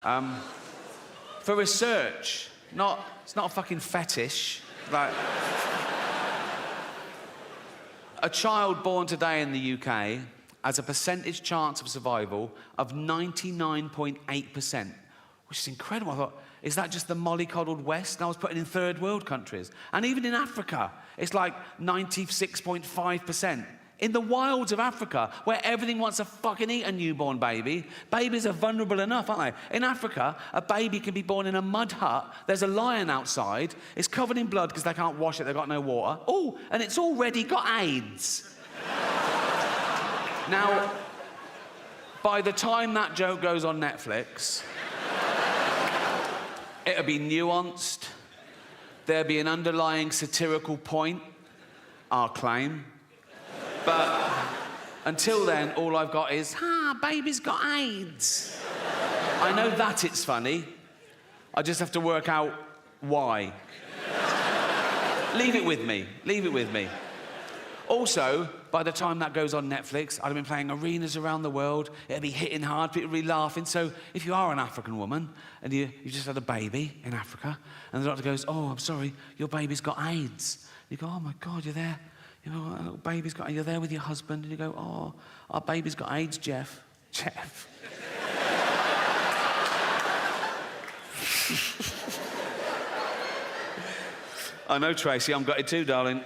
For research, it's not a fucking fetish. Like, a child born today in the UK has a percentage chance of survival of 99.8%, which is incredible. I thought, is that just the mollycoddled West? And I was putting in third world countries. And even in Africa, it's like 96.5%. In the wilds of Africa, where everything wants to fucking eat a newborn baby, babies are vulnerable enough, aren't they? In Africa, a baby can be born in a mud hut. There's a lion outside. It's covered in blood because they can't wash it. They've got no water. Oh, and it's already got AIDS. Now, by the time that joke goes on Netflix, it'll be nuanced. There'll be an underlying satirical point, I'll claim. But until then, all I've got is, baby's got AIDS. I know that it's funny. I just have to work out why. Leave it with me. Leave it with me. Also, by the time that goes on Netflix, I'd have been playing arenas around the world. It'll be hitting hard, people will be laughing. So if you are an African woman and you just had a baby in Africa and the doctor goes, oh, I'm sorry, your baby's got AIDS. You go, oh my God, you're there. You know, a little baby's got, you're there with your husband and you go, oh, our baby's got AIDS, Jeff. Jeff. I know, Tracy, I'm gutted too, darling.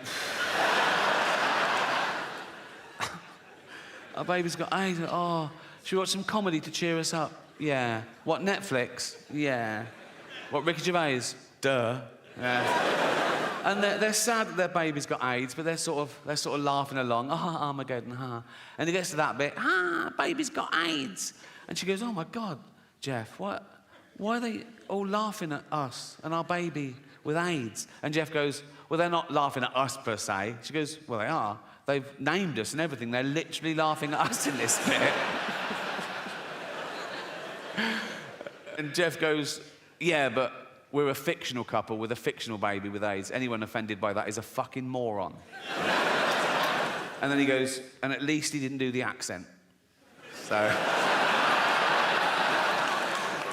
Our baby's got AIDS. Oh, should we watch some comedy to cheer us up? Yeah. What, Netflix? Yeah. What, Ricky Gervais? Duh. Yeah. And they're sad that their baby's got AIDS, but they're sort of laughing along. Armageddon, And it gets to that bit, baby's got AIDS. And she goes, oh my God, Jeff, why are they all laughing at us and our baby with AIDS? And Jeff goes, well, they're not laughing at us per se. She goes, well, they are. They've named us and everything. They're literally laughing at us in this bit. And Jeff goes, yeah, but we're a fictional couple with a fictional baby with AIDS. Anyone offended by that is a fucking moron. And then he goes, and at least he didn't do the accent. So...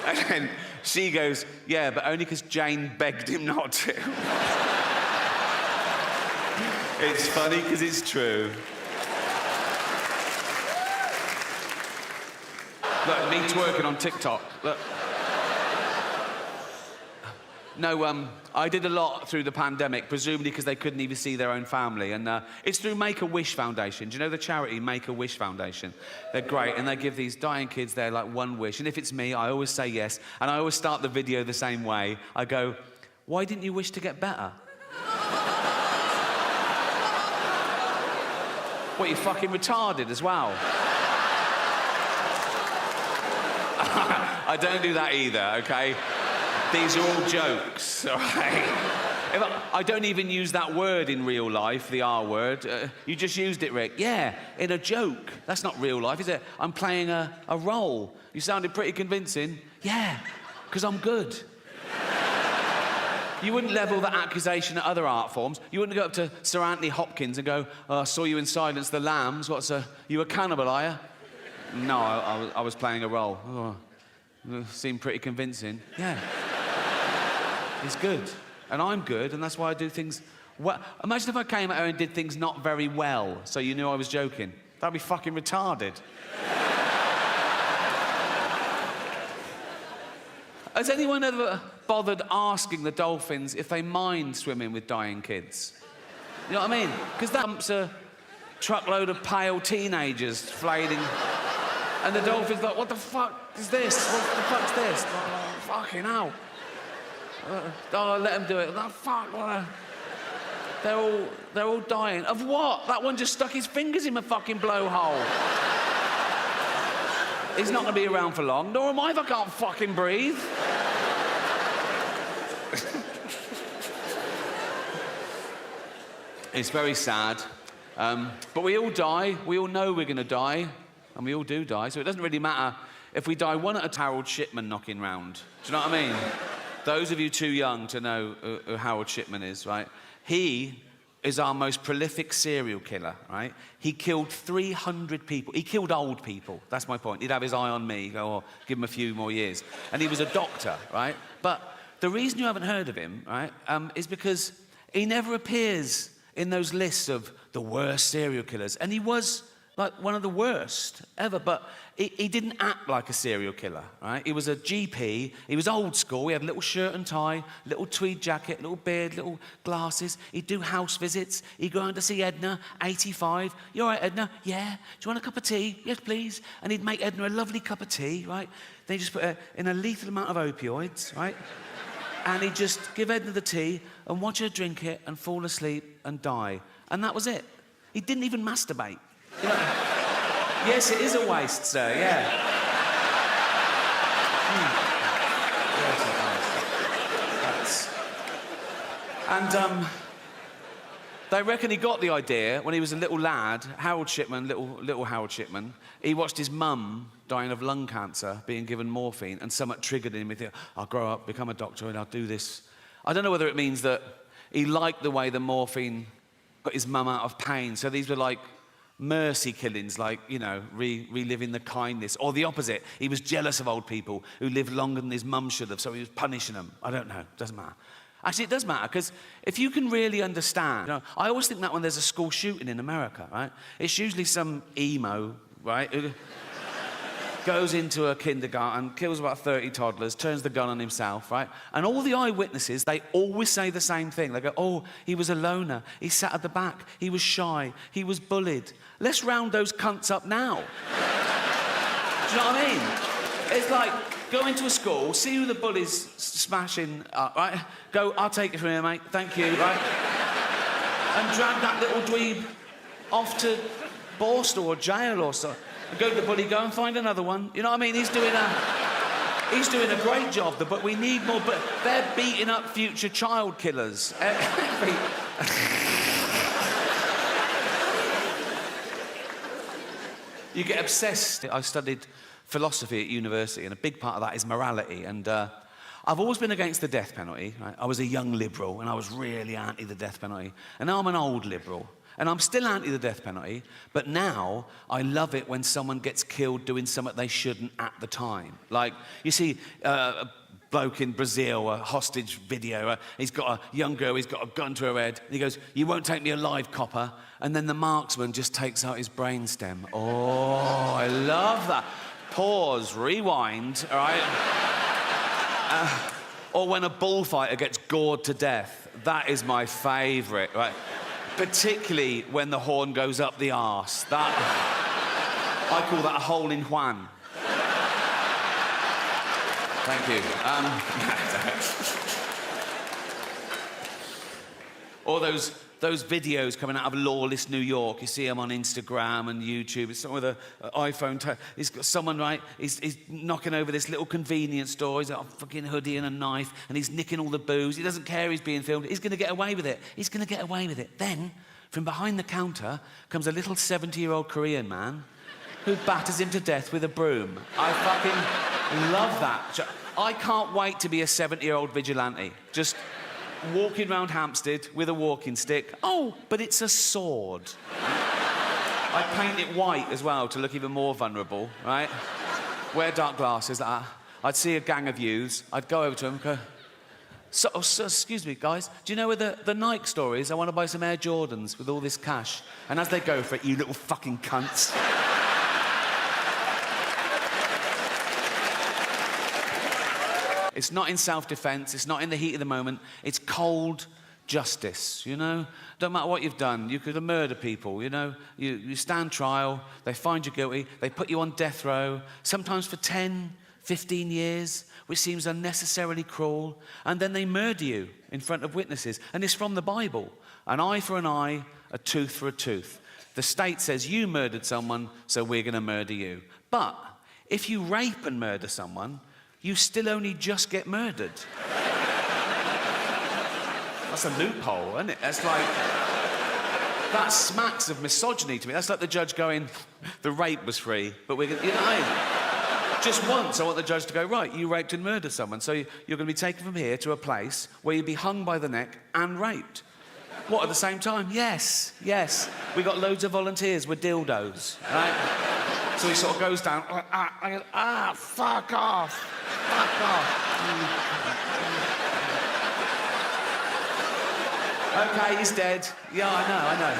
And then she goes, yeah, but only because Jane begged him not to. It's funny because it's true. Look, me twerking on TikTok. Look. No, I did a lot through the pandemic, presumably because they couldn't even see their own family. And it's through Make-A-Wish Foundation. Do you know the charity Make-A-Wish Foundation? They're great, and they give these dying kids their, like, one wish. And if it's me, I always say yes. And I always start the video the same way. I go, why didn't you wish to get better? What, you fucking retarded as well? I don't do that either, okay? These are all jokes, all right? I don't even use that word in real life, the R word. You just used it, Rick. Yeah, in a joke. That's not real life, is it? I'm playing a role. You sounded pretty convincing. Yeah, because I'm good. You wouldn't level that accusation at other art forms. You wouldn't go up to Sir Anthony Hopkins and go, I saw you in Silence the Lambs. You a cannibal, are you? No, I was playing a role. Oh, seemed pretty convincing. Yeah. He's good. And I'm good, and that's why I do things well. Imagine if I came out here and did things not very well, so you knew I was joking. That'd be fucking retarded. Has anyone ever bothered asking the dolphins if they mind swimming with dying kids? You know what I mean? Because that's a truckload of pale teenagers flailing. And the dolphin's like, what the fuck is this? What the fuck's this? Oh, fucking hell. Let them do it. Oh, fuck, they're all dying. Of what? That one just stuck his fingers in my fucking blowhole. He's not going to be around for long, nor am I if I can't fucking breathe. It's very sad. But we all die. We all know we're going to die. And we all do die. So it doesn't really matter if we die one at a Harold Shipman knocking round. Do you know what I mean? Those of you too young to know who Harold Shipman is, right? He is our most prolific serial killer, right? He killed 300 people. He killed old people. That's my point. He'd have his eye on me, go, oh, give him a few more years. And he was a doctor, right? But the reason you haven't heard of him, right, is because he never appears in those lists of the worst serial killers. And he was like one of the worst ever, but he didn't act like a serial killer, right? He was a GP, he was old school, he had a little shirt and tie, little tweed jacket, little beard, little glasses. He'd do house visits, he'd go around to see Edna, 85. You all right, Edna? Yeah. Do you want a cup of tea? Yes, please. And he'd make Edna a lovely cup of tea, right? Then he'd just put her in a lethal amount of opioids, right? And he'd just give Edna the tea and watch her drink it and fall asleep and die. And that was it. He didn't even masturbate. You know, yes, it is a waste, sir, yeah. And they reckon he got the idea when he was a little lad, Harold Shipman, little Harold Shipman. He watched his mum dying of lung cancer, being given morphine, and something triggered him. He thought, I'll grow up, become a doctor, and I'll do this. I don't know whether it means that he liked the way the morphine got his mum out of pain. So these were like mercy killings, like, you know, reliving the kindness. Or the opposite, he was jealous of old people who lived longer than his mum should have, so he was punishing them. I don't know, doesn't matter. Actually, it does matter, because if you can really understand, you know, I always think that when there's a school shooting in America, right, it's usually some emo, right, who goes into a kindergarten, kills about 30 toddlers, turns the gun on himself, right? And all the eyewitnesses, they always say the same thing. They go, oh, he was a loner, he sat at the back, he was shy, he was bullied. Let's round those cunts up now. Do you know what I mean? It's like, go into a school, see who the bully's smashing up, right? Go, I'll take it from here, mate, thank you, right? And drag that little dweeb off to Borstal or jail or so. Go to the bully, go and find another one. You know what I mean? He's doing a great job, but we need more. But they're beating up future child killers. You get obsessed. I studied philosophy at university, and a big part of that is morality. And I've always been against the death penalty. Right? I was a young liberal, and I was really anti the death penalty. And now I'm an old liberal. And I'm still anti the death penalty, but now I love it when someone gets killed doing something they shouldn't at the time. Like, you see a bloke in Brazil, a hostage video, he's got a young girl, he's got a gun to her head, and he goes, you won't take me alive, copper. And then the marksman just takes out his brainstem. Oh, I love that. Pause, rewind, all right? Or when a bullfighter gets gored to death. That is my favourite, right? Particularly when the horn goes up the arse. That, I call that a hole in Juan. Thank you. Or those videos coming out of lawless New York. You see them on Instagram and YouTube. It's someone with an iPhone. He's got someone, right, he's knocking over this little convenience store. He's got a fucking hoodie and a knife, and he's nicking all the booze. He doesn't care he's being filmed. He's going to get away with it. He's going to get away with it. Then, from behind the counter, comes a little 70-year-old Korean man who batters him to death with a broom. I fucking love that. I can't wait to be a 70-year-old vigilante. Just walking around Hampstead with a walking stick. Oh, but it's a sword. I paint it white as well to look even more vulnerable, right? Wear dark glasses like that. I'd see a gang of youths. I'd go over to them and go, so, excuse me, guys, do you know where the Nike store is? I want to buy some Air Jordans with all this cash. And as they go for it, you little fucking cunts. It's not in self-defense, it's not in the heat of the moment, it's cold justice, you know? Don't matter what you've done, you could have murdered people, you know? You stand trial, they find you guilty, they put you on death row, sometimes for 10, 15 years, which seems unnecessarily cruel, and then they murder you in front of witnesses. And it's from the Bible. An eye for an eye, a tooth for a tooth. The state says you murdered someone, so we're going to murder you. But if you rape and murder someone, you still only just get murdered. That's a loophole, isn't it? That's like... That smacks of misogyny to me. That's like the judge going, the rape was free, but we're going to... You know, just once I want the judge to go, right, you raped and murdered someone, so you're going to be taken from here to a place where you'll be hung by the neck and raped. What, at the same time? Yes, yes. We got loads of volunteers with dildos, right? So he sort of goes down, I go, fuck off, fuck off. Okay, he's dead. Yeah, I know.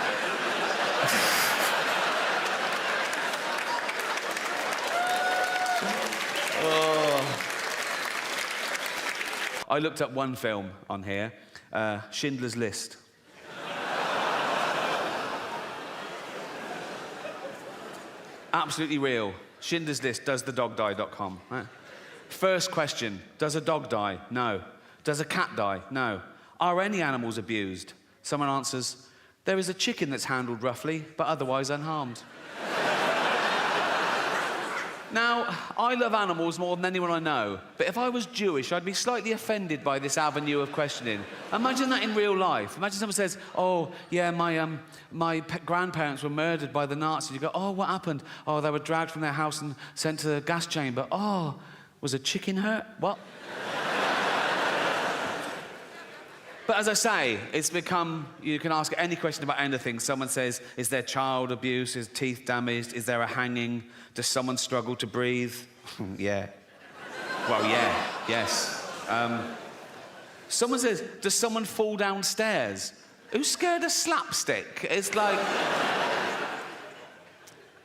Oh. I looked up one film on here, Schindler's List. Absolutely real. Schindler's List, doesthedogdie.com. Right? First question, does a dog die? No. Does a cat die? No. Are any animals abused? Someone answers, there is a chicken that's handled roughly, but otherwise unharmed. Now, I love animals more than anyone I know, but if I was Jewish, I'd be slightly offended by this avenue of questioning. Imagine that in real life. Imagine someone says, oh, yeah, my grandparents were murdered by the Nazis. You go, oh, what happened? Oh, they were dragged from their house and sent to the gas chamber. Oh, was a chicken hurt? What? But as I say, it's become, you can ask any question about anything. Someone says, is there child abuse? Is teeth damaged? Is there a hanging? Does someone struggle to breathe? Yeah. Well, yeah, yes. Someone says, does someone fall downstairs? Who's scared of slapstick? It's like...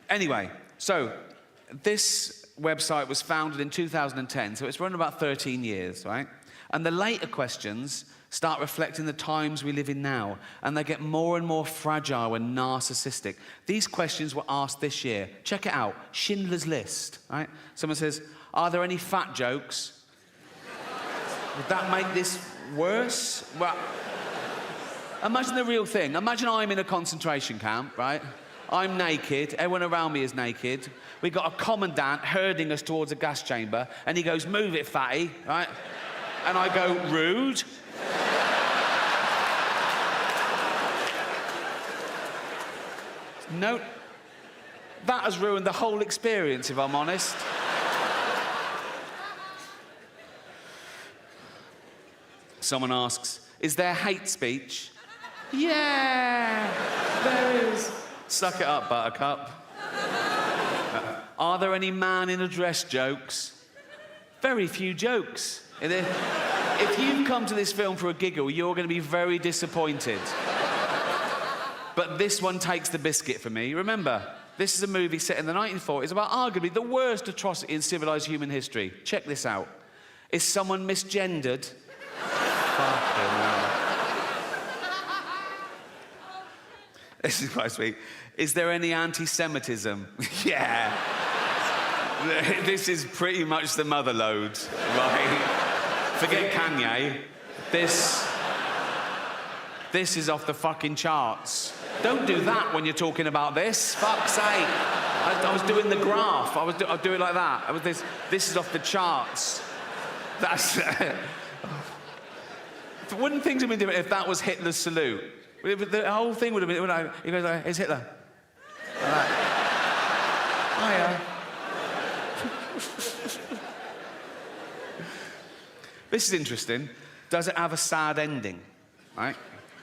Anyway, so this website was founded in 2010, so it's run about 13 years, right? And the later questions start reflecting the times we live in now, and they get more and more fragile and narcissistic. These questions were asked this year. Check it out, Schindler's List, right? Someone says, are there any fat jokes? Would that make this worse? Well, imagine the real thing. Imagine I'm in a concentration camp, right? I'm naked, everyone around me is naked. We've got a commandant herding us towards a gas chamber, and he goes, move it, fatty, right? And I go, rude. No, that has ruined the whole experience, if I'm honest. Someone asks, is there hate speech? Yeah, there is. Suck it up, Buttercup. Are there any man in a dress jokes? Very few jokes. If you've come to this film for a giggle, you're going to be very disappointed. But this one takes the biscuit for me. Remember, this is a movie set in the 1940s about arguably the worst atrocity in civilized human history. Check this out. Is someone misgendered? Fucking hell. This is quite sweet. Is there any anti-Semitism? Yeah. This is pretty much the mother load, right? Forget Kanye. This is off the fucking charts. Don't do that when you're talking about this. Fuck's sake. I was doing the graph. I was doing like that. This is off the charts. That's... Wouldn't things have been different if that was Hitler's salute? The whole thing would have been... He goes like, it's Hitler. Like, hiya. This is interesting. Does it have a sad ending? Right?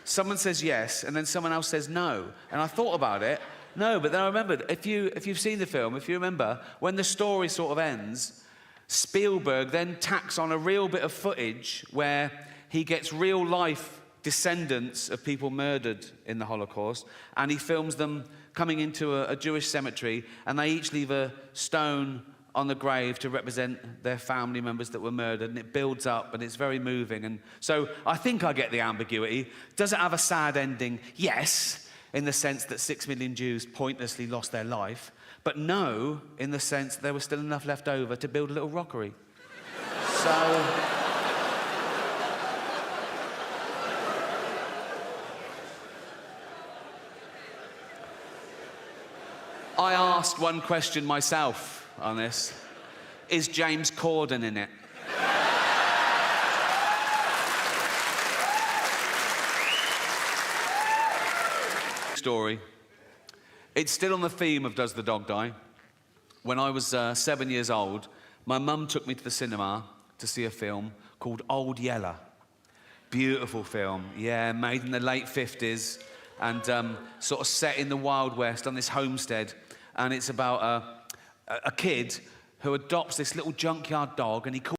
Someone says yes, and then someone else says no. And I thought about it. No, but then I remembered, if you've seen the film, if you remember, when the story sort of ends, Spielberg then tacks on a real bit of footage where he gets real-life descendants of people murdered in the Holocaust, and he films them coming into a Jewish cemetery, and they each leave a stone on the grave to represent their family members that were murdered, and it builds up, and it's very moving. And so I think I get the ambiguity. Does it have a sad ending? Yes, in the sense that 6 million Jews pointlessly lost their life, but no, in the sense that there was still enough left over to build a little rockery. So... I asked one question myself on this. Is James Corden in it? Story. It's still on the theme of Does the Dog Die? When I was 7 years old, my mum took me to the cinema to see a film called Old Yeller. Beautiful film, yeah, made in the late 50s and sort of set in the Wild West on this homestead. And it's about a kid who adopts this little junkyard dog, and he calls